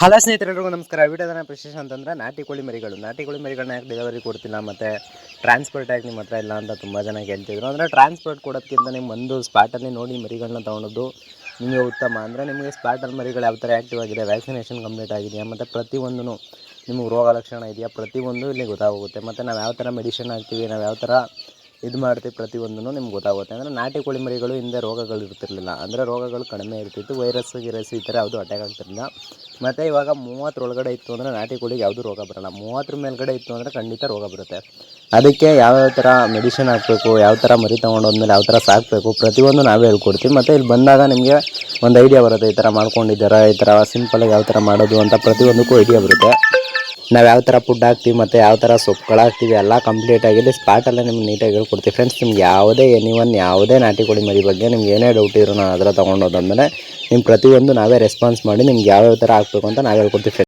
Hello ಸ್ನೇಹಿತರೆಲ್ಲರಿಗೂ ನಮಸ್ಕಾರ. ವಿಡಿಯೋದ ವಿಶೇಷ ಅಂತಂದರೆ ನಾಟಿ ಕೋಳಿ ಮರಿಗಳನ್ನ ಯಾಕೆ ಡೆಲಿವರಿ ಕೊಡ್ತಿಲ್ಲ ಮತ್ತು ಟ್ರಾನ್ಸ್ಪೋರ್ಟ್ ಆಗಿ ನಿಮ್ಮ ಹತ್ರ ಇಲ್ಲ ಅಂತ ತುಂಬ ಜನ ಕೇಳ್ತಿದ್ರು. ಅಂದರೆ ಟ್ರಾನ್ಸ್ಪೋರ್ಟ್ ಕೊಡೋದಕ್ಕಿಂತ ನಿಮ್ಮ ಒಂದು ಸ್ಪಾಟಲ್ಲಿ ನೋಡಿ ಮರಿಗಳನ್ನ ತೊಗೊಳೋದು ನಿಮಗೆ ಉತ್ತಮ. ಅಂದರೆ ನಿಮಗೆ ಸ್ಪಾಟಲ್ಲಿ ಮರಿಗಳು ಯಾವ ಥರ ಆ್ಯಕ್ಟಿವ್ ಆಗಿದೆ, ವ್ಯಾಕ್ಸಿನೇಷನ್ ಕಂಪ್ಲೀಟ್ ಆಗಿದೆಯಾ, ಮತ್ತು ಪ್ರತಿಯೊಂದೂ ನಿಮಗೆ ರೋಗ ಲಕ್ಷಣ ಇದೆಯಾ ಪ್ರತಿಯೊಂದು ಇಲ್ಲಿ ಗೊತ್ತಾಗುತ್ತೆ. ಮತ್ತು ನಾವು ಯಾವ ಥರ ಮೆಡಿಷನ್ ಹಾಕ್ತೀವಿ, ನಾವು ಯಾವ ಥರ ಇದು ಮಾಡ್ತೀವಿ ಪ್ರತಿಯೊಂದೂ ನಿಮ್ಗೆ ಗೊತ್ತಾಗುತ್ತೆ. ಅಂದರೆ ನಾಟಿ ಕೋಳಿ ಮರಿಗಳು ಹಿಂದೆ ರೋಗಗಳು ಇರ್ತಿರಲಿಲ್ಲ, ಅಂದರೆ ರೋಗಗಳು ಕಡಿಮೆ ಇರ್ತಿತ್ತು, ವೈರಸ್ ಈ ಥರ ಯಾವುದು ಅಟ್ಯಾಕ್ ಆಗ್ತಿರಲಿಲ್ಲ. ಮತ್ತು ಇವಾಗ 30 ಒಳಗಡೆ ಇತ್ತು ಅಂದರೆ ನಾಟಿ ಕೋಳಿಗೆ ಯಾವುದೂ ರೋಗ ಬರೋಲ್ಲ. 30 ಮೇಲ್ಗಡೆ ಇತ್ತು ಅಂದರೆ ಖಂಡಿತ ರೋಗ ಬರುತ್ತೆ. ಅದಕ್ಕೆ ಯಾವ್ಯಾವ ಥರ ಮೆಡಿಷನ್ ಹಾಕಬೇಕು, ಯಾವ ಥರ ಮರಿ ತೊಗೊಂಡೋದ್ಮೇಲೆ ಯಾವ ಥರ ಸಾಕಬೇಕು ಪ್ರತಿಯೊಂದು ನಾವೇ ಹೇಳ್ಕೊಡ್ತೀವಿ. ಮತ್ತು ಇಲ್ಲಿ ಬಂದಾಗ ನಿಮಗೆ ಒಂದು ಐಡಿಯಾ ಬರುತ್ತೆ, ಈ ಥರ ಮಾಡ್ಕೊಂಡಿದ್ದಾರೆ, ಈ ಥರ ಸಿಂಪಲಾಗಿ ಯಾವ ಥರ ಮಾಡೋದು ಅಂತ ಪ್ರತಿಯೊಂದಕ್ಕೂ ಐಡಿಯಾ ಬರುತ್ತೆ. ನಾವು ಯಾವ ಥರ ಫುಡ್ ಹಾಕ್ತೀವಿ ಮತ್ತು ಯಾವ ಥರ ಸೊಪ್ಪುಗಳು ಹಾಕ್ತೀವಿ ಎಲ್ಲ ಕಂಪ್ಲೀಟಾಗಿ ಇಲ್ಲಿ ಸ್ಪಾಟಲ್ಲೇ ನಿಮ್ಗೆ ನೀಟಾಗಿ ಹೇಳ್ಕೊಡ್ತೀವಿ ಫ್ರೆಂಡ್ಸ್. ನಿಮ್ಗೆ ಯಾವುದೇ ನಾಟಿ ಕೋಳಿ ಮರಿ ಬಗ್ಗೆ ನಿಮ್ಗೆ ಏನೇ ಡೌಟ್ ಇರೋ ನಾನು ಅದರ ತೊಗೊಂಡೋದಂದರೆ ನಿಮ್ಮ ಪ್ರತಿಯೊಂದು ನಾವೇ ರೆಸ್ಪಾನ್ಸ್ ಮಾಡಿ ನಿಮ್ಗೆ ಯಾವ್ಯಾವ ಥರ ಹಾಕಬೇಕು ಅಂತ ನಾವು ಹೇಳ್ಕೊಡ್ತೀವಿ.